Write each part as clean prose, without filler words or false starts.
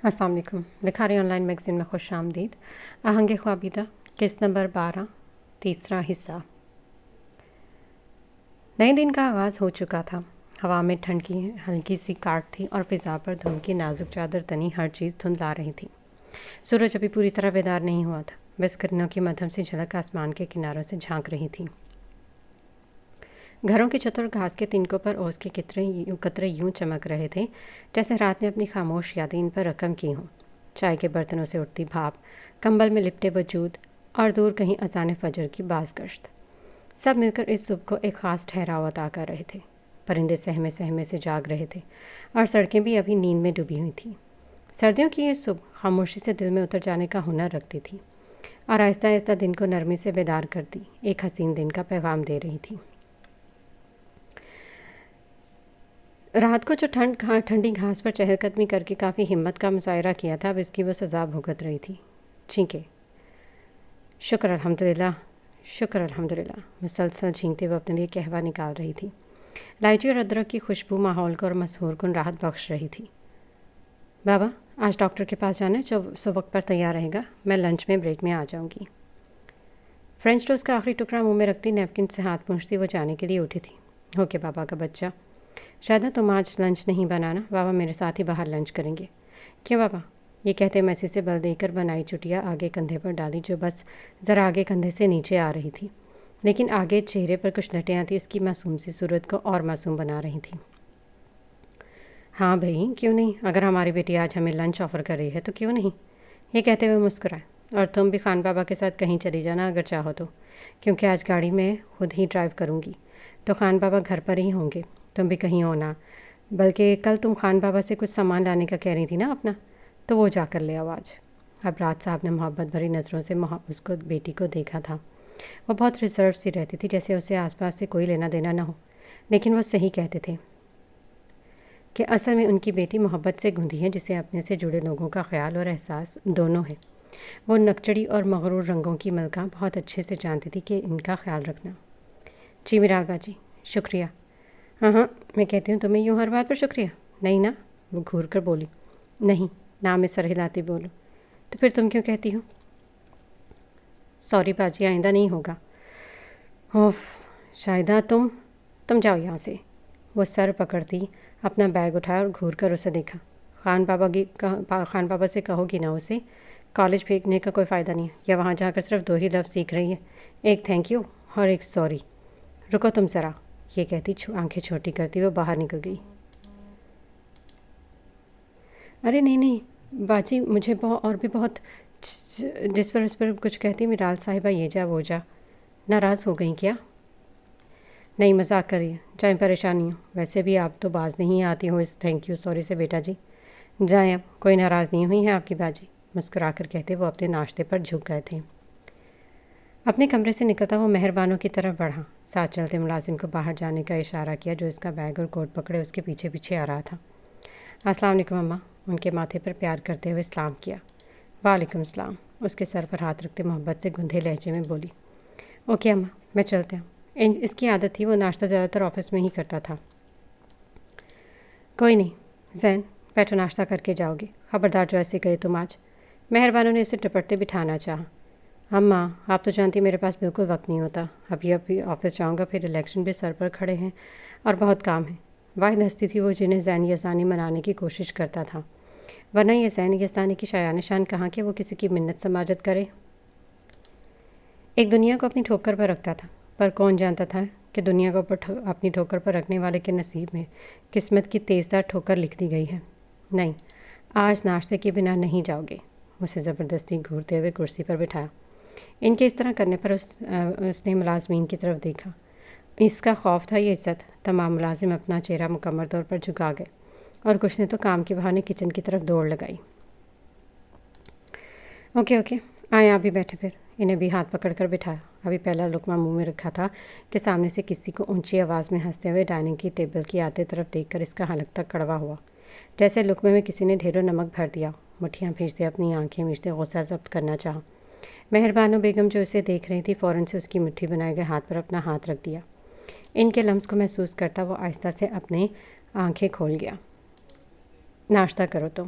السلام علیکم۔ لکھاری آن لائن میگزین میں خوش آمدید۔ آہنگ خوابیدہ قسط نمبر 12 تیسرا حصہ۔ نئے دن کا آغاز ہو چکا تھا۔ ہوا میں ٹھنڈ کی ہلکی سی کاٹ تھی اور فضا پر دھند کی نازک چادر تنی ہر چیز دھندلا رہی تھی۔ سورج ابھی پوری طرح بیدار نہیں ہوا تھا، بس کرنوں کی مدھم سی جھلک آسمان کے کناروں سے جھانک رہی تھی۔ گھروں کی چھت اور گھاس کے تنکوں پر اوس کے قطرے یوں چمک رہے تھے جیسے رات نے اپنی خاموش یادیں ان پر رقم کی ہوں۔ چائے کے برتنوں سے اٹھتی بھاپ، کمبل میں لپٹے وجود اور دور کہیں اذان فجر کی باز گشت، سب مل کر اس صبح کو ایک خاص ٹھہراؤ عطا کر رہے تھے۔ پرندے سہمے سہمے سے جاگ رہے تھے اور سڑکیں بھی ابھی نیند میں ڈوبی ہوئی تھیں۔ سردیوں کی یہ صبح خاموشی سے دل میں اتر جانے کا ہنر رکھتی تھی اور آہستہ آہستہ دن کو نرمی سے بیدار کرتی ایک حسین دن کا پیغام دے رہی تھی۔ رات کو جو ٹھنڈی گھاس پر چہل قدمی کر کے کافی ہمت کا مظاہرہ کیا تھا، اب اس کی وہ سزا بھگت رہی تھی۔ چھینکے، شکر الحمدللہ، شکر الحمدللہ، مسلسل چھینکتے وہ اپنے لیے قہوہ نکال رہی تھی۔ الائچی اور ادرک کی خوشبو ماحول کو اور مسحور کن راحت بخش رہی تھی۔ بابا، آج ڈاکٹر کے پاس جانا ہے، جو وقت پر تیار رہے گا، میں لنچ میں بریک میں آ جاؤں گی۔ فرینچ ٹوسٹ کا آخری ٹکڑا منہ میں رکھتی نیپکن سے ہاتھ پونچھتی وہ جانے کے لیے اٹھی تھی۔ اوکے بابا کا بچہ، شاید تم آج لنچ نہیں بنانا، بابا میرے ساتھ ہی باہر لنچ کریں گے۔ کیوں بابا؟ یہ کہتے میسی سے بل دے کر بنائی چٹیا آگے کندھے پر ڈالی، جو بس ذرا آگے کندھے سے نیچے آ رہی تھی، لیکن آگے چہرے پر کچھ لٹیں آتی اس کی معصوم سی صورت کو اور معصوم بنا رہی تھی۔ ہاں بھائی، کیوں نہیں؟ اگر ہماری بیٹی آج ہمیں لنچ آفر کر رہی ہے تو کیوں نہیں؟ یہ کہتے ہوئے مسکرائے۔ اور تم بھی خان بابا کے ساتھ کہیں چلی جانا اگر چاہو تو، کیونکہ آج گاڑی میں خود ہی ڈرائیو کروں گی، تو خان بابا گھر پر ہی ہوں گے، تم بھی کہیں ہونا۔ بلکہ کل تم خان بابا سے کچھ سامان لانے کا کہہ رہی تھی نا اپنا، تو وہ جا کر لے آؤ آج۔ اب رات صاحب نے محبت بھری نظروں سے اس کو بیٹی کو دیکھا تھا۔ وہ بہت ریزرو سی رہتی تھی، جیسے اسے آس پاس سے کوئی لینا دینا نہ ہو، لیکن وہ صحیح کہتے تھے کہ اصل میں ان کی بیٹی محبت سے گندھی ہے، جسے اپنے سے جڑے لوگوں کا خیال اور احساس دونوں ہے۔ وہ نکچڑی اور مغرور رنگوں کی ملکہ بہت اچھے سے جانتی تھی کہ ان کا خیال رکھنا۔ جی میرال باجی، شکریہ۔ ہاں ہاں، میں کہتی ہوں تمہیں یوں ہر بات پر شکریہ؟ نہیں نا، وہ گھور کر بولی۔ نہیں، نہ میں سر ہلاتی بولو۔ تو پھر تم کیوں کہتی ہو؟ سوری باجی، آئندہ نہیں ہوگا۔ اوف، شاہدہ تم جاؤ یہاں سے۔ وہ سر پکڑتی اپنا بیگ اٹھایا اور گھور کر اسے دیکھا۔ خان بابا سے کہو گی نا اسے کالج بھیجنے کا کوئی فائدہ نہیں ہے، یا وہاں جا کر صرف 2 ہی لفظ سیکھ رہی ہے، ایک تھینک یو اور ایک سوری۔ رکو تم ذرا، یہ کہتی آنکھیں چھوٹی کرتی وہ باہر نکل گئی۔ ارے نہیں باجی، مجھے اور بھی بہت، جس پر اس پر کچھ کہتی میرال صاحبہ یہ جا وہ جا۔ ناراض ہو گئیں کیا؟ نہیں، مذاق کر رہی ہے، چاہے پریشانی ہو، ویسے بھی آپ تو باز نہیں آتی ہو اس تھینک یو سوری سے بیٹا جی۔ جائیں، اب کوئی ناراض نہیں ہوئی ہے آپ کی باجی، مسکرا کر کہتے وہ اپنے ناشتے پر جھک گئے تھے۔ اپنے کمرے سے نکلتا وہ مہربانوں کی طرف بڑھا، ساتھ چلتے ملازم کو باہر جانے کا اشارہ کیا، جو اس کا بیگ اور کوٹ پکڑے اس کے پیچھے پیچھے آ رہا تھا۔ السلام علیکم اماں، ان کے ماتھے پر پیار کرتے ہوئے سلام کیا۔ وعلیکم السلام، اس کے سر پر ہاتھ رکھتے محبت سے گندھے لہجے میں بولی۔ اوکے اماں، میں چلتے ہوں۔ اس کی عادت تھی، وہ ناشتہ زیادہ تر آفس میں ہی کرتا تھا۔ کوئی نہیں زین، بیٹھو ناشتہ کر کے جاؤ گے، خبردار جو ایسے گئے تم آج۔ مہربانوں نے اسے ٹپٹتے بٹھانا چاہا۔ اماں، آپ تو جانتی میرے پاس بالکل وقت نہیں ہوتا، ابھی آفس جاؤں گا، پھر الیکشن بھی سر پر کھڑے ہیں اور بہت کام ہے۔ واحد ہستی تھی وہ جنہیں زین یزدانی منانے کی کوشش کرتا تھا، ورنہ یہ زین یزدانی کی شایان شان کہاں کہ وہ کسی کی منت سماجت کرے۔ ایک دنیا کو اپنی ٹھوکر پر رکھتا تھا، پر کون جانتا تھا کہ دنیا کو اپنی ٹھوکر پر رکھنے والے کے نصیب میں قسمت کی تیزدار ٹھوکر لکھ دی گئی ہے۔ نہیں، آج ناشتے کے بنا نہیں جاؤ گے، اسے زبردستی گھورتے ہوئے کرسی پر بٹھایا۔ ان کے اس طرح کرنے پر اس نے ملازمین کی طرف دیکھا۔ اس کا خوف تھا یا عزت؟ تمام ملازم اپنا چہرہ مکمل طور پر جھکا گئے اور کچھ نے تو کام کے بہانے کچن کی طرف دوڑ لگائی۔ اوکے، آئیں آپ بھی بیٹھے۔ پھر انہیں بھی ہاتھ پکڑ کر بٹھایا۔ ابھی پہلا لقمہ منہ میں رکھا تھا کہ سامنے سے کسی کو اونچی آواز میں ہنستے ہوئے ڈائننگ کی ٹیبل کی آتے طرف دیکھ کر اس کا حلق تک کڑوا ہوا، جیسے لقمے میں کسی نے ڈھیروں نمک بھر دیا۔ مٹھیاں بھیجتے اپنی آنکھیں میچتے غصہ ضبط کرنا چاہا۔ مہربانو بیگم جو اسے دیکھ رہی تھی، فوراً سے اس کی مٹھی بنائے گئے ہاتھ پر اپنا ہاتھ رکھ دیا۔ ان کے لمس کو محسوس کرتا وہ آہستہ سے اپنے آنکھیں کھول گیا۔ ناشتہ کرو تم،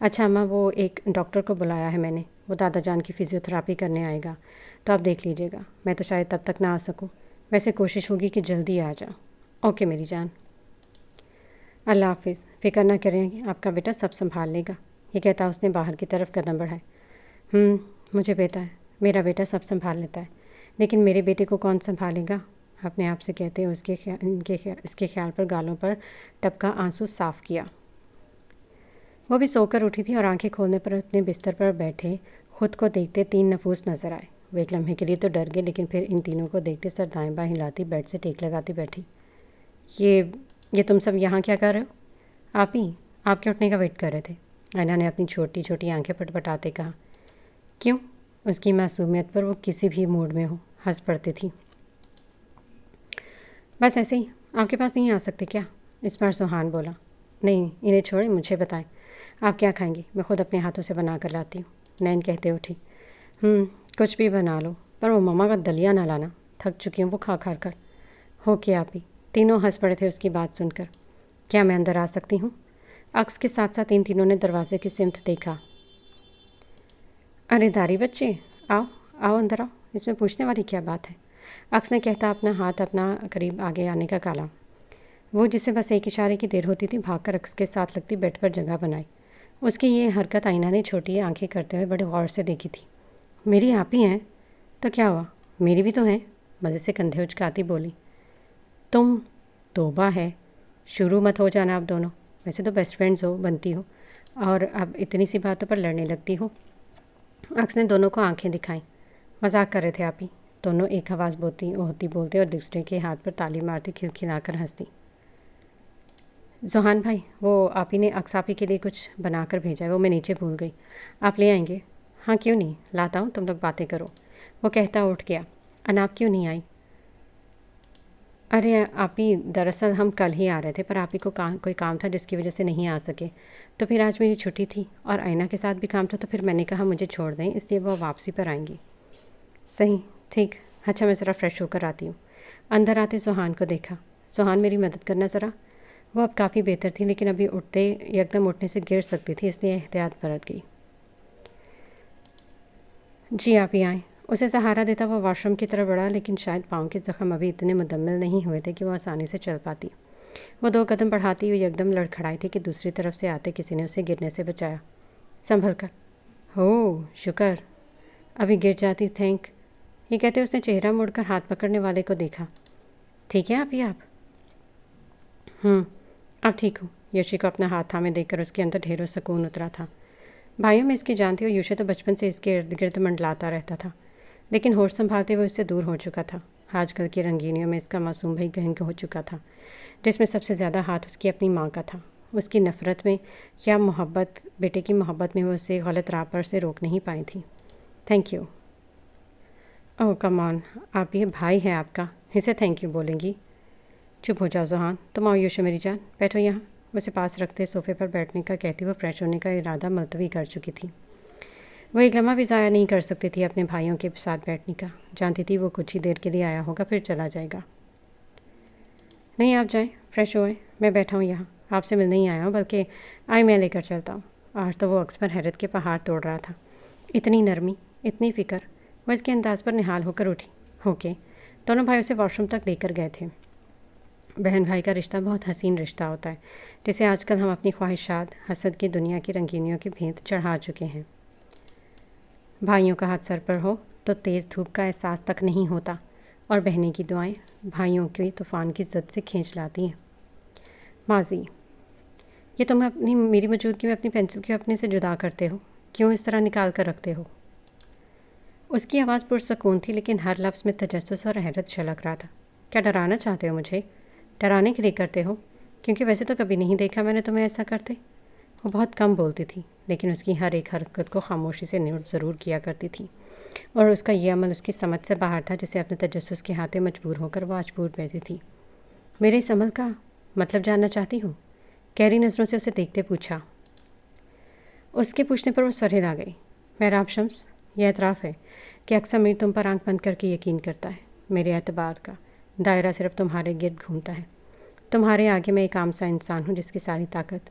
اچھا اماں، وہ ایک ڈاکٹر کو بلایا ہے میں نے، وہ دادا جان کی فزیوتھراپی کرنے آئے گا، تو آپ دیکھ لیجیے گا، میں تو شاید تب تک نہ آ سکوں، ویسے کوشش ہوگی کہ جلدی آ جاؤ۔ اوکے میری جان، اللہ حافظ، فکر نہ کریں، آپ کا بیٹا سب سنبھال لے گا، یہ کہتا اس نے باہر کی طرف قدم بڑھائے۔ مجھے پتا ہے میرا بیٹا سب سنبھال لیتا ہے، لیکن میرے بیٹے کو کون سنبھالے گا؟ اپنے آپ سے کہتے اس کے خیال پر گالوں پر ٹپکا آنسو صاف کیا۔ وہ بھی سو کر اٹھی تھی اور آنکھیں کھولنے پر اپنے بستر پر بیٹھے خود کو دیکھتے 3 نفوس نظر آئے۔ وہ ایک لمحے کے لیے تو ڈر گئے، لیکن پھر ان تینوں کو دیکھتے سر دائیں بائیں ہلاتی بیڈ سے ٹیک لگاتی بیٹھی۔ یہ تم سب یہاں کیا کر رہے ہو؟ آپ کے اٹھنے کا ویٹ کر رہے تھے، اینا نے اپنی چھوٹی چھوٹی آنکھیں پٹپٹاتے کہا۔ کیوں؟ اس کی معصومیت پر وہ کسی بھی موڈ میں ہو ہنس پڑتی تھی۔ بس ایسے ہی، آپ کے پاس نہیں آ سکتے کیا؟ اس پر سوہان بولا۔ نہیں، انہیں چھوڑیں، مجھے بتائیں آپ کیا کھائیں گی، میں خود اپنے ہاتھوں سے بنا کر لاتی ہوں، نین کہتے اٹھی۔ کچھ بھی بنا لو، پر وہ مما کا دلیا نہ لانا، تھک چکی ہوں وہ کھا کھا کر۔ ہو کے آپ ہی، تینوں ہنس پڑے تھے اس کی بات سن کر۔ کیا میں اندر آ سکتی ہوں؟ عکس کے ساتھ ساتھ ان تینوں نے دروازے کی سمت دیکھا۔ ارے داری بچے، آؤ اندر آؤ، اس میں پوچھنے والی کیا بات ہے؟ عکس نے کہتا اپنا ہاتھ اپنا قریب آگے آنے کا کالا۔ وہ جسے بس ایک اشارے کی دیر ہوتی تھی بھاگ کر عکس کے ساتھ لگتی بیڈ پر جگہ بنائی۔ اس کی یہ حرکت آئینہ نے چھوٹی آنکھیں کرتے ہوئے بڑے غور سے دیکھی تھی۔ میری آپ ہی ہیں؟ تو کیا ہوا، میری بھی تو ہیں، مزے سے کندھے اچکاتی بولی۔ تم؟ توبہ ہے، شروع مت ہو جانا آپ دونوں، ویسے تو بیسٹ فرینڈز بنتی ہو اور اب اتنی سی باتوں پر لڑنے لگتی ہو۔ عکس نے دونوں کو آنکھیں دکھائیں۔ مذاق کر رہے تھے آپ ہی، دونوں ایک آواز بولتے اور دوسرے کے ہاتھ پر تالی مارتی کھلکھلا کر ہنستی۔ زوہان بھائی، وہ آپ ہی نے عکس آپ ہی کے لیے کچھ بنا کر بھیجا ہے، وہ میں نیچے بھول گئی، آپ لے آئیں گے؟ ہاں کیوں نہیں، لاتا ہوں، تم لوگ باتیں کرو، وہ کہتا اٹھ گیا۔ اناپ کیوں نہیں آئی؟ ارے آپ ہی، دراصل ہم کل ہی آ رہے تھے، پر آپ ہی کو کوئی کام تھا جس کی وجہ سے نہیں آ سکے، تو پھر آج میری چھٹی تھی اور آئینہ کے ساتھ بھی کام تھا، تو پھر میں نے کہا مجھے چھوڑ دیں، اس لیے وہ واپسی پر آئیں گی۔ صحیح، ٹھیک، اچھا میں ذرا فریش ہو کر آتی ہوں۔ اندر آتے سوہان کو دیکھا۔ سوہان میری مدد کرنا ذرا۔ وہ اب کافی بہتر تھی، لیکن ابھی یکدم اٹھنے سے گر سکتی تھی، اس لیے احتیاط برت گئی۔ جی آپ ہی آئیں۔ اسے سہارا دیتا وہ واش روم کی طرف بڑھا، لیکن شاید پاؤں کے زخم ابھی اتنے مکمل نہیں ہوئے تھے کہ وہ آسانی سے چل پاتی۔ وہ 2 قدم بڑھاتی ہوئی یکدم لڑکھڑائی تھی کہ دوسری طرف سے آتے کسی نے اسے گرنے سے بچایا۔ سنبھل کر۔ ہو شکر، ابھی گر جاتی، تھینک، یہ کہتے اس نے چہرہ موڑ کر ہاتھ پکڑنے والے کو دیکھا۔ ٹھیک ہے آپ ہی آپ؟ اب ٹھیک ہوں۔ یوشی کو اپنا ہاتھ تھامے دیکھ کر اس کے اندر ڈھیروں سکون اترا تھا۔ بھائیوں میں اس کی جان تھی اور یوشی تو بچپن سے اس کے ارد گرد منڈلاتا رہتا تھا، لیکن ہوش سنبھالتے وہ اس سے دور ہو چکا تھا۔ آج کل کی رنگینیوں میں اس کا معصوم بھائی گہنگ ہو چکا تھا، جس میں سب سے زیادہ ہاتھ اس کی اپنی ماں کا تھا۔ اس کی نفرت میں یا محبت، بیٹے کی محبت میں وہ اسے غلط راہ پر سے روک نہیں پائی تھی۔ Thank you. اوہ کم آن، آپ یہ بھائی ہے آپ کا، اسے تھینک یو بولیں گی؟ چپ ہو جاؤ زوہان، تم آؤ یوشی میری جان، بیٹھو یہاں۔ اسے پاس رکھتے صوفے پر بیٹھنے کا کہتی وہ فریش ہونے کا ارادہ ملتوی کر چکی تھی۔ وہ ایک لمحہ بھی ضائع نہیں کر سکتی تھی اپنے بھائیوں کے ساتھ بیٹھنے کا، جانتی تھی وہ کچھ ہی دیر کے لیے آیا ہوگا پھر چلا جائے گا۔ نہیں آپ جائیں، فریش ہوئے، میں بیٹھا ہوں یہاں، آپ سے ملنے ہی آیا ہوں، بلکہ میں لے کر چلتا ہوں۔ آج تو وہ عکس پر حیرت کے پہاڑ توڑ رہا تھا، اتنی نرمی، اتنی فکر، وہ اس کے انداز پر نہال ہو کر اٹھی۔ اوکے، دونوں بھائی اسے واش روم تک لے کر گئے تھے۔ بہن بھائی کا رشتہ بہت حسین رشتہ ہوتا ہے، جسے آج کل ہم اپنی خواہشات، حسد کی دنیا کی رنگینیوں کی بھینت چڑھا چکے ہیں۔ بھائیوں کا ہاتھ سر پر ہو تو تیز دھوپ کا احساس تک نہیں ہوتا، اور بہنیں کی دعائیں بھائیوں کی طوفان کی زد سے کھینچ لاتی ہیں۔ ماضی، یہ تم میری موجودگی میں اپنی پینسل کیوں اپنے سے جدا کرتے ہو؟ کیوں اس طرح نکال کر رکھتے ہو؟ اس کی آواز پرسکون تھی، لیکن ہر لفظ میں تجسس اور حیرت چھلک رہا تھا۔ کیا ڈرانا چاہتے ہو مجھے؟ ڈرانے کے لیے کرتے ہو؟ کیونکہ ویسے تو کبھی نہیں دیکھا میں نے تمہیں ایسا کرتے۔ وہ بہت کم بولتی تھی، لیکن اس کی ہر ایک حرکت کو خاموشی سے نوٹ ضرور کیا کرتی تھی، اور اس کا یہ عمل اس کی سمجھ سے باہر تھا، جسے اپنے تجسس کے ہاتھے مجبور ہو کر وہ آج پور بیٹھی تھی۔ میرے اس عمل کا مطلب جاننا چاہتی ہوں؟ گہری نظروں سے اسے دیکھتے پوچھا۔ اس کے پوچھنے پر وہ سر ہلا گئی۔ محراب شمس، یہ اعتراف ہے کہ اکثر میر تم پر آنکھ بند کر کے یقین کرتا ہے۔ میرے اعتبار کا دائرہ صرف تمہارے گرد گھومتا ہے۔ تمہارے آگے میں ایک عام سا انسان ہوں، جس کی ساری طاقت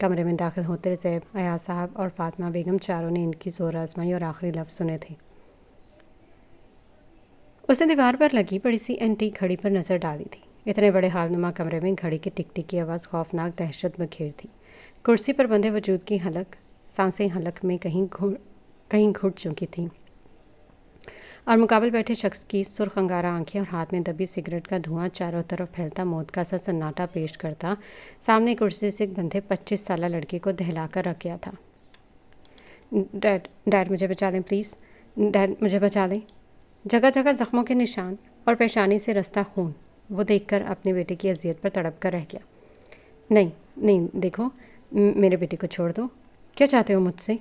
کمرے میں داخل ہوتے زیب، ایاز صاحب اور فاطمہ بیگم چاروں نے ان کی زور آزمائی اور آخری لفظ سنے تھے۔ اس نے دیوار پر لگی بڑی سی اینٹیک گھڑی پر نظر ڈالی تھی۔ اتنے بڑے حال نما کمرے میں گھڑی کی ٹک ٹک کی آواز خوفناک دہشت بکھیر تھی۔ کرسی پر بندھے وجود کی سانسیں حلق میں کہیں گھٹ چکی تھیں، اور مقابل بیٹھے شخص کی سرخ انگارہ آنکھیں اور ہاتھ میں دبی سگریٹ کا دھواں چاروں طرف پھیلتا موت کا سا سناٹا پیش کرتا سامنے کرسی سے بندھے 25 سالہ لڑکے کو دہلا کر رکھ گیا تھا۔ ڈیڈ مجھے بچا دیں پلیز، ڈیڈ مجھے بچا دیں۔ جگہ جگہ زخموں کے نشان اور پیشانی سے رستا خون۔ وہ دیکھ کر اپنے بیٹے کی اذیت پر تڑپ کر رہ گیا۔ نہیں دیکھو، میرے بیٹے کو چھوڑ دو۔ کیا چاہتے ہو مجھ سے؟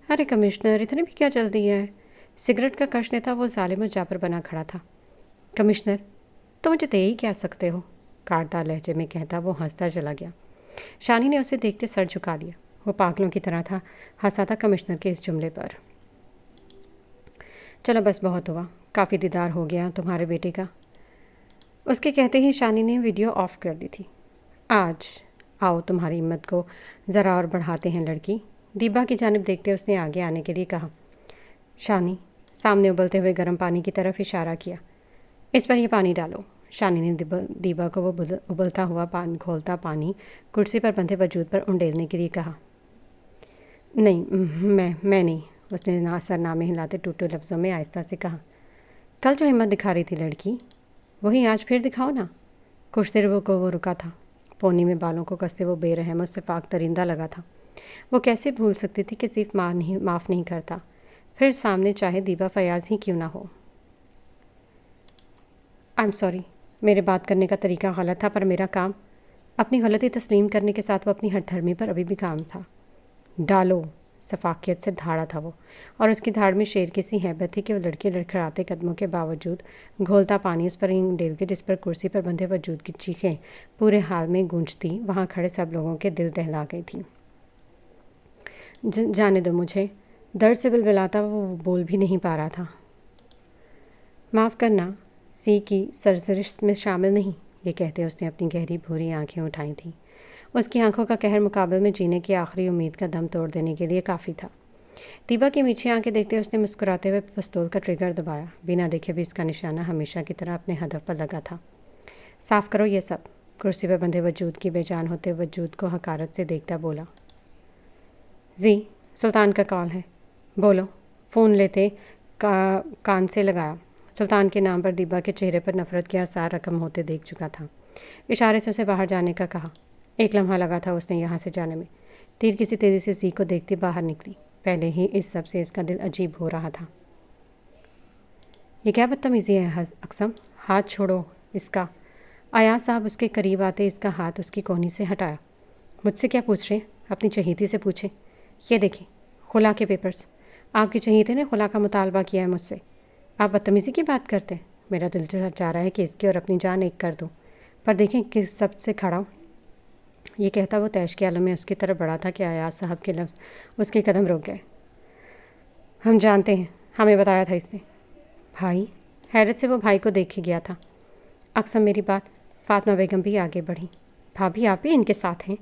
ارے کمشنر، اتنی بھی کیا جلدی ہے؟ سگریٹ کا کش لیتا وہ ظالم و جابر بنا کھڑا تھا۔ کمشنر، تو مجھے دے ہی کیا سکتے ہو؟ کاٹدار لہجے میں کہتا وہ ہنستا چلا گیا۔ شانی نے اسے دیکھتے سر جھکا لیا۔ وہ پاگلوں کی طرح تھا ہنسا تھا کمشنر کے اس جملے پر۔ چلو بس بہت ہوا، کافی دیدار ہو گیا تمہارے بیٹے کا۔ اس کے کہتے ہی شانی نے ویڈیو آف کر دی تھی۔ آج آؤ تمہاری ہمت کو ذرا اور بڑھاتے ہیں لڑکی۔ دیبا کی جانب دیکھتے اس نے آگے آنے کے لیے کہا۔ شانی سامنے ابلتے ہوئے گرم پانی کی طرف اشارہ کیا۔ اس پر یہ پانی ڈالو۔ شانی نے دیبا کو وہ ابلتا ہوا کھولتا پانی کرسی پر بندھے وجود پر انڈیلنے کے لیے کہا۔ نہیں، میں نہیں، اس نے سرنامے ہلاتے ٹوٹے لفظوں میں آہستہ سے کہا۔ کل جو ہمت دکھا رہی تھی لڑکی، وہی آج پھر دکھاؤ نا۔ کچھ دیر وہ رکا تھا۔ پونی میں بالوں کو کستے وہ بے رحم اور شفاق درندہ لگا تھا۔ وہ کیسے بھول سکتی تھی کہ صرف معاف نہیں کرتا، پھر سامنے چاہے دیبا فیاض ہی کیوں نہ ہو۔ آئی ایم سوری، میرے بات کرنے کا طریقہ غلط تھا، پر میرا کام۔ اپنی غلطی تسلیم کرنے کے ساتھ وہ اپنی ہر دھرمی پر ابھی بھی کام تھا۔ ڈالو، شفاقیت سے دھاڑا تھا وہ، اور اس کی دھاڑ میں شیر کی سی ہیبت تھی کہ وہ لڑکے لڑکھڑاتے قدموں کے باوجود گھولتا پانی اس پر ڈیل کے جس پر کرسی پر بندھے وجود کی چیخیں پورے حال میں گونجتی وہاں کھڑے سب لوگوں کے دل دہلا گئی تھیں۔ جانے دو مجھے، درد سے بلبلاتا وہ بول بھی نہیں پا رہا تھا۔ معاف کرنا سی کی سرزرش میں شامل نہیں، یہ کہتے اس نے اپنی گہری بھوری آنکھیں اٹھائی تھیں۔ اس کی آنکھوں کا قہر مقابل میں جینے کی آخری امید کا دم توڑ دینے کے لیے کافی تھا۔ دیبا کی میچھی آنکھیں دیکھتے اس نے مسکراتے ہوئے پستول کا ٹریگر دبایا۔ بنا دیکھے بھی اس کا نشانہ ہمیشہ کی طرح اپنے ہدف پر لگا تھا۔ صاف کرو یہ سب، کرسی پر بندھے وجود کی بے جان ہوتے وجود کو حقارت سے دیکھتا بولا۔ جی، سلطان کا کال ہے، بولو۔ فون لیتے کان سے لگایا۔ سلطان کے نام پر دیبا کے چہرے پر نفرت کے آثار رقم ہوتے دیکھ چکا تھا۔ اشارے سے اسے باہر جانے کا کہا۔ ایک لمحہ لگا تھا اس نے یہاں سے جانے میں۔ تیر کسی تیزی سے زی کو دیکھتی باہر نکلی۔ پہلے ہی اس سب سے اس کا دل عجیب ہو رہا تھا۔ یہ کیا بدتمیزی ہے اقسم، ہاتھ چھوڑو اس کا۔ ایاز صاحب اس کے قریب آتے اس کا ہاتھ اس کی کونی سے ہٹایا۔ مجھ سے کیا پوچھ رہے ہیں؟ اپنی چہیتی سے پوچھیں۔ یہ دیکھیں، خلا کے پیپرز۔ آپ کی چہیتے نے خلا کا مطالبہ کیا ہے مجھ سے۔ آپ بدتمیزی کی بات کرتے ہیں؟ میرا دل چاہ رہا ہے کہ اس کی اور اپنی جان ایک کر دوں، پر دیکھیں کس سب سے کھڑا ہوں۔ یہ کہتا وہ تیش کے عالم میں اس کی طرف بڑھا تھا کہ ایاز صاحب کے لفظ اس کے قدم روک گئے۔ ہم جانتے ہیں، ہمیں بتایا تھا اس نے۔ بھائی؟ حیرت سے وہ بھائی کو دیکھے گیا تھا۔ اقسم میری بات۔ فاطمہ بیگم بھی آگے بڑھی۔ بھابھی آپ بھی ان کے ساتھ ہیں؟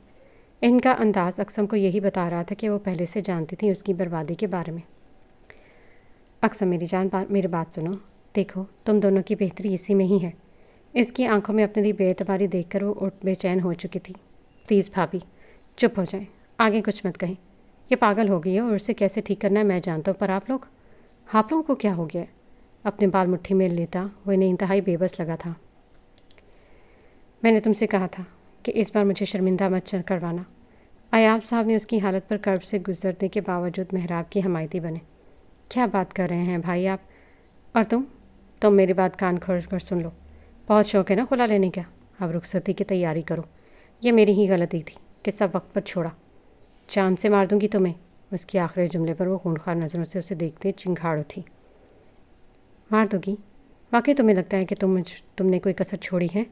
ان کا انداز اقسم کو یہی بتا رہا تھا کہ وہ پہلے سے جانتی تھی اس کی بربادی کے بارے میں۔ اقسم میری جان، میری بات سنو۔ دیکھو، تم دونوں کی بہتری اسی میں ہی ہے۔ اس کی آنکھوں میں اپنے لیے بے اعتباری دیکھ کر وہ بے چین ہو چکی تھی۔ پلیز بھابھی، چپ ہو جائیں، آگے کچھ مت کہیں۔ یہ پاگل ہو گئی ہے اور اسے کیسے ٹھیک کرنا ہے میں جانتا ہوں، پر آپ لوگوں کو کیا ہو گیا ہے؟ اپنے بال مٹھی میں لیتا وہ انہیں انتہائی بے بس لگا تھا۔ میں نے تم سے کہا تھا کہ اس بار مجھے شرمندہ مت کروانا۔ ایاز صاحب نے اس کی حالت پر کرب سے گزرنے کے باوجود محراب کی حمایتی بنے۔ کیا بات کر رہے ہیں بھائی آپ؟ اور تم میری بات کان کھول کر سن لو۔ بہت شوق ہے نا خلا لینے کا؟ اب رخصتی کی تیاری کرو۔ یہ میری ہی غلطی تھی کہ سب وقت پر چھوڑا۔ جان سے مار دوں گی تمہیں۔ اس کے آخری جملے پر وہ خونخوار نظروں سے اسے دیکھتے چنگھاڑ اٹھی۔ مار دو گی؟ واقعی تمہیں لگتا ہے کہ تم نے کوئی کسر چھوڑی ہے؟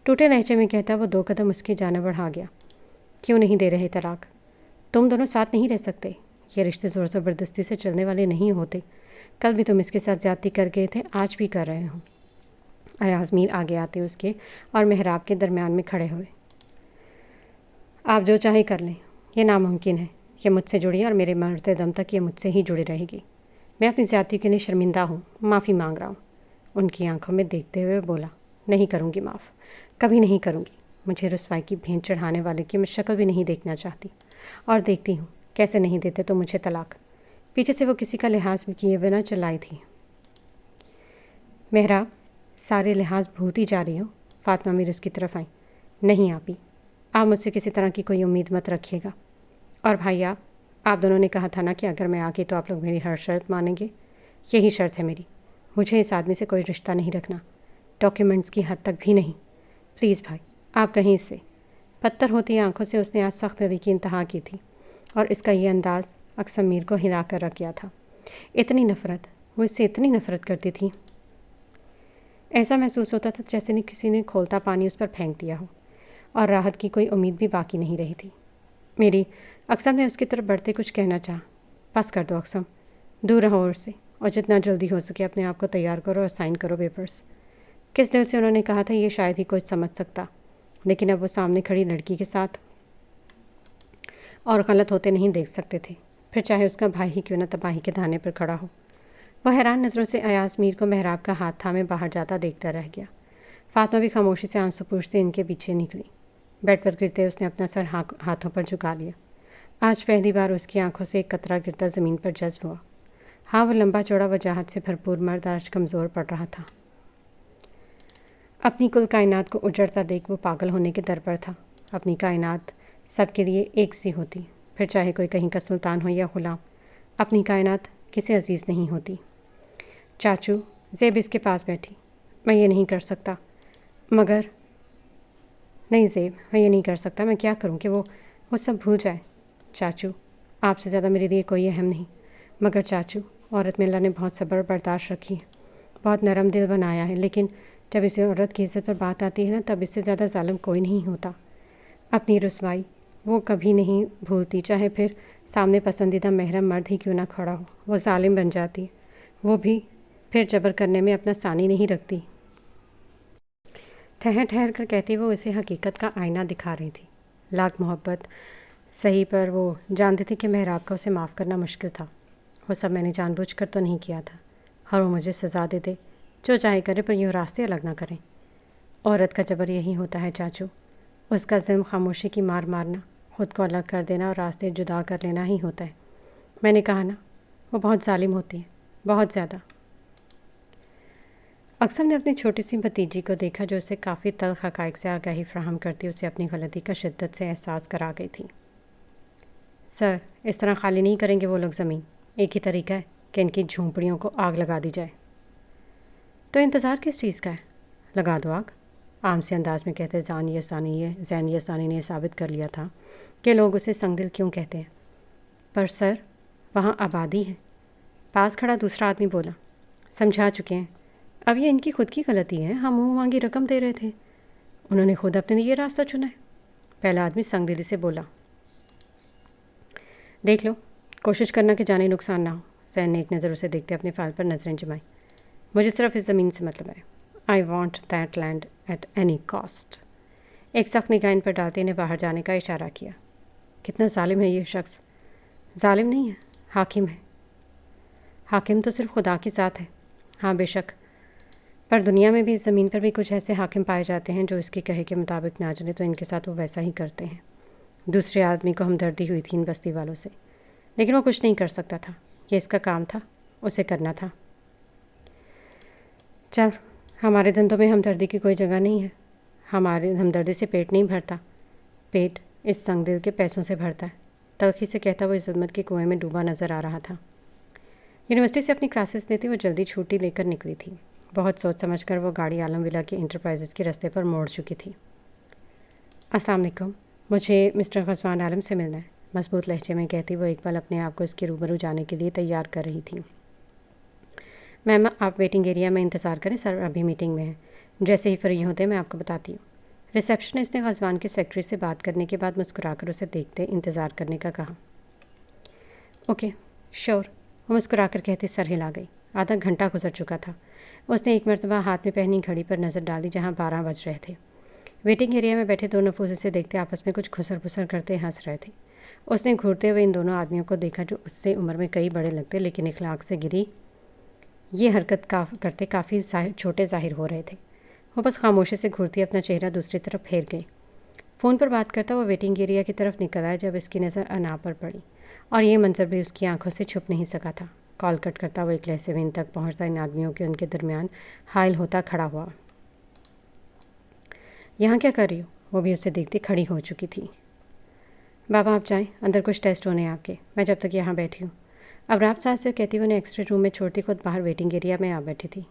ٹوٹے لہجے میں کہتا وہ 2 قدم اس کی جانب بڑھا گیا۔ کیوں نہیں دے رہے طلاق؟ تم دونوں ساتھ نہیں رہ سکتے۔ یہ رشتے زور زبردستی سے چلنے والے نہیں ہوتے۔ کل بھی تم اس کے ساتھ زیادتی کر گئے تھے، آج بھی کر رہے ہو۔ ایاز میر آگے آتے اس کے اور محراب کے درمیان میں کھڑے ہوئے۔ آپ جو چاہے کر لیں، یہ ناممکن ہے. یہ مجھ سے جڑی اور میرے مرتے دم تک یہ مجھ سے ہی جڑی رہے گی. میں اپنی زیادتی کے لیے شرمندہ ہوں. معافی مانگ رہا ہوں. ان کی آنکھوں میں دیکھتے ہوئے بولا. نہیں کروں گی معاف. کبھی نہیں کروں گی. مجھے رسوائی کی بھینٹ چڑھانے والے کی میں شکل بھی نہیں دیکھنا چاہتی. اور دیکھتی ہوں کیسے نہیں دیتے تو مجھے طلاق. پیچھے سے وہ کسی کا لحاظ بھی کیے بنا چلائی تھی. محراب سارے لحاظ بھولتی جا رہی ہو. فاطمہ میر اس کی طرف آئیں. نہیں آپی، آپ مجھ سے کسی طرح کی کوئی امید مت رکھیے گا. اور بھائی آپ دونوں نے کہا تھا نا کہ اگر میں آ گئی تو آپ لوگ میری ہر شرط مانیں گے. یہی شرط ہے میری. مجھے اس آدمی سے کوئی رشتہ نہیں رکھنا. ڈاکیومنٹس کی حد تک بھی نہیں. پلیز بھائی آپ کہیں اس سے. پتھر ہوتی آنکھوں سے اس نے آج سخت کی انتہا کی تھی اور اس کا یہ انداز اقسم میر کو ہلا کر رکھ گیا تھا. اتنی نفرت، وہ اس سے اتنی نفرت کرتی تھی. ایسا محسوس ہوتا تھا جیسے کسی نے کھولتا پانی اس پر پھینک دیا ہو اور راحت کی کوئی امید بھی باقی نہیں رہی تھی. میری اقسم نے اس کی طرف بڑھتے کچھ کہنا چاہا. پاس کر دو اقسم، دور رہو اور سے، اور جتنا جلدی ہو سکے اپنے آپ کو تیار کرو اور سائن کرو پیپرز. کس دل سے انہوں نے کہا تھا یہ شاید ہی کچھ سمجھ سکتا، لیکن اب وہ سامنے کھڑی لڑکی کے ساتھ اور غلط ہوتے نہیں دیکھ سکتے تھے، پھر چاہے اس کا بھائی ہی کیوں نہ تباہی کے دھانے پر کھڑا ہو. وہ حیران نظروں سے ایاز میر کو محراب کا ہاتھ تھامے باہر جاتا دیکھتا رہ گیا. فاطمہ بھی خاموشی سے آنسو پوچھتے ان کے پیچھے نکلی. بیڈ پر گرتے اس نے اپنا سر ہاتھوں پر جھکا لیا. آج پہلی بار اس کی آنکھوں سے ایک قطرہ گرتا زمین پر جذب ہوا. ہاں وہ لمبا چوڑا وجاہت سے بھرپور مرد آج کمزور پڑ رہا تھا. اپنی کل کائنات کو اجڑتا دیکھ وہ پاگل ہونے کے در پر تھا. اپنی کائنات سب کے لیے ایک سی ہوتی، پھر چاہے کوئی کہیں کا سلطان ہو یا غلام. اپنی کائنات کسی عزیز نہیں ہوتی. چاچو، زیب اس کے پاس بیٹھی. میں یہ نہیں کر سکتا. مگر نہیں زیب، میں یہ نہیں کر سکتا. میں کیا کروں کہ وہ سب بھول جائے. چاچو، آپ سے زیادہ میرے لیے کوئی اہم نہیں. مگر چاچو، عورت میں اللہ نے بہت صبر برداشت رکھی ہے، بہت نرم دل بنایا ہے، لیکن جب اسے عورت کی عزت پر بات آتی ہے نا، تب اس سے زیادہ ظالم کوئی نہیں ہوتا. اپنی رسوائی وہ کبھی نہیں بھولتی، چاہے پھر سامنے پسندیدہ محرم مرد ہی کیوں نہ کھڑا ہو. وہ ظالم بن جاتی ہے، وہ بھی پھر جبر کرنے میں اپنا ثانی نہیں رکھتی. ٹھہر ٹھہر کر کہتی وہ اسے حقیقت کا آئینہ دکھا رہی تھی. لاکھ محبت صحیح، پر وہ جانتی تھی کہ محراب کا اسے معاف کرنا مشکل تھا. وہ سب میں نے جان بوجھ کر تو نہیں کیا تھا، اور وہ مجھے سزا دے دے جو چاہے کرے، پر یوں راستے الگ نہ کریں. عورت کا جبر یہی ہوتا ہے چاچو. اس کا ظلم خاموشی کی مار مارنا، خود کو الگ کر دینا اور راستے جدا کر لینا ہی ہوتا ہے. میں نے کہا نا، وہ بہت ظالم ہوتی ہے، بہت زیادہ. اقسم نے اپنی چھوٹی سی بھتیجی کو دیکھا جو اسے کافی تلخ حقائق سے آگاہی فراہم کرتی اسے اپنی غلطی کا شدت سے احساس کرا گئی تھی. سر، اس طرح خالی نہیں کریں گے وہ لوگ زمین. ایک ہی طریقہ ہے کہ ان کی جھونپڑیوں کو آگ لگا دی جائے. تو انتظار کس چیز کا ہے؟ لگا دو آگ. عام سے انداز میں کہتے زین یسانی نے ثابت کر لیا تھا کہ لوگ اسے سنگ دل کیوں کہتے ہیں. پر سر، وہاں آبادی ہے. پاس کھڑا دوسرا آدمی بولا. سمجھا چکے ہیں. اب یہ ان کی خود کی غلطی ہے. ہم منہ مانگی رقم دے رہے تھے، انہوں نے خود اپنے لیے راستہ چنا ہے. پہلا آدمی سنگ دلی سے بولا. دیکھ لو، کوشش کرنا کہ جانے نقصان نہ ہو. زین نے ایک نظر اسے دیکھتے اپنے فائل پر نظریں جمائی. مجھے صرف اس زمین سے مطلب ہے. I want that land at any cost. ایک سخت نگاہ ان پر ڈالتے نے باہر جانے کا اشارہ کیا. کتنا ظالم ہے یہ شخص. ظالم نہیں ہے، حاکم ہے. حاکم تو صرف خدا کی ذات ہے. ہاں بے شک، پر دنیا میں بھی اس زمین پر بھی کچھ ایسے حاکم پائے جاتے ہیں جو اس کے کہے کے مطابق نہ چلے تو ان کے ساتھ وہ ویسا ہی کرتے ہیں. دوسرے آدمی کو ہمدردی ہوئی تھی ان بستی والوں سے، لیکن وہ کچھ نہیں کر سکتا تھا. یہ اس کا کام تھا، اسے کرنا تھا. چل، ہمارے دندوں میں ہمدردی کی کوئی جگہ نہیں ہے. ہمارے ہمدردی سے پیٹ نہیں بھرتا، پیٹ اس سنگ دل کے پیسوں سے بھرتا ہے. تلخی سے کہتا وہ اس ظلمت کے کنویں میں ڈوبا نظر آ رہا تھا. یونیورسٹی سے اپنی کلاسز لیتی وہ جلدی چھٹی لے کر نکلی تھی. بہت سوچ سمجھ کر وہ گاڑی عالم ولا کے انٹرپرائزز کے رستے پر موڑ چکی تھی. السلام علیکم، مجھے مسٹر غزوان عالم سے ملنا ہے. مضبوط لہجے میں کہتی وہ ایک پل اپنے آپ کو اس کے روبرو جانے کے لیے تیار کر رہی تھی. میم، آپ ویٹنگ ایریا میں انتظار کریں، سر ابھی میٹنگ میں ہے. جیسے ہی فری ہوتے میں آپ کو بتاتی ہوں. ریسیپشنسٹ نے غزوان کے سیکرٹری سے بات کرنے کے بعد مسکرا کر اسے دیکھتے انتظار کرنے کا کہا. اوکے شور، وہ مسکرا کر کہتے سر ہلا گئی. آدھا گھنٹہ گزر چکا تھا. اس نے ایک مرتبہ ہاتھ میں پہنی گھڑی پر نظر ڈالی جہاں 12 بج رہے تھے. ویٹنگ ایریا میں بیٹھے دو نفوس اسے دیکھتے آپس میں کچھ کھسر پھسر کرتے ہنس رہے تھے. اس نے گھورتے ہوئے ان دونوں آدمیوں کو دیکھا جو اس سے عمر میں کئی بڑے لگتے لیکن اخلاق سے گری یہ حرکت کرتے کافی چھوٹے ظاہر ہو رہے تھے۔ وہ بس خاموشی سے گھورتی اپنا چہرہ دوسری طرف پھیر گئی۔ فون پر بات کرتا وہ ویٹنگ ایریا کی طرف نکل آیا جب اس کی نظر انا پر پڑی، اور یہ منظر بھی اس کی آنکھوں سے چھپ نہیں سکا تھا۔ کال کٹ کرتا وہ ایک لہجے میں ان تک پہنچتا ان آدمیوں کے ان کے درمیان حائل ہوتا کھڑا ہوا۔ یہاں کیا کر رہی ہو؟ وہ بھی اسے دیکھتی کھڑی ہو چکی تھی۔ بابا آپ جائیں، اندر کچھ ٹیسٹ ہونے آپ کے، میں جب تک یہاں بیٹھی ہوں۔ اب رات ساتھ سے کہتی وہ انہیں ایکسرے روم میں چھوڑتی خود باہر ویٹنگ ایریا میں آ بیٹھی تھی۔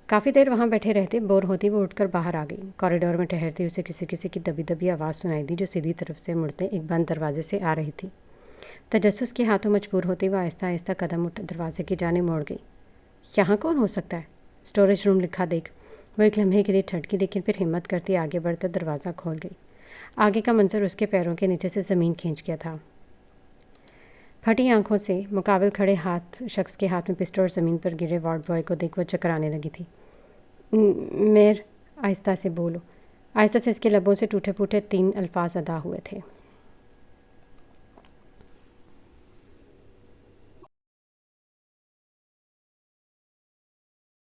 کافی دیر وہاں بیٹھے رہتے، بور ہوتی وہ اٹھ کر باہر آ گئی۔ کوریڈور میں ٹہرتی اسے کسی کی دبی دبی آواز سنائی دی جو سیدھی طرف سے مڑتے ایک بند دروازے سے آ رہی تھی۔ تجسس کے ہاتھوں مجبور ہوتی وہ آہستہ آہستہ قدم دروازے کی جانب موڑ گئی۔ یہاں کون ہو سکتا ہے؟ اسٹوریج روم لکھا دیکھ۔ وہ ایک لمحے کے لیے ٹھٹکی لیکن پھر ہمت کرتی آگے بڑھ کر دروازہ کھول گئی۔ آگے کا منظر اس کے پیروں کے نیچے سے زمین کھینچ گیا تھا۔ پھٹی آنکھوں سے مقابل کھڑے شخص کے ہاتھ میں پسٹل اور زمین پر گرے وارڈ بوائے کو دیکھ وہ چکرانے لگی تھی۔ میر، آہستہ سے بولو۔ آہستہ سے اس کے لبوں سے ٹوٹے پھوٹے 3 الفاظ ادا ہوئے تھے۔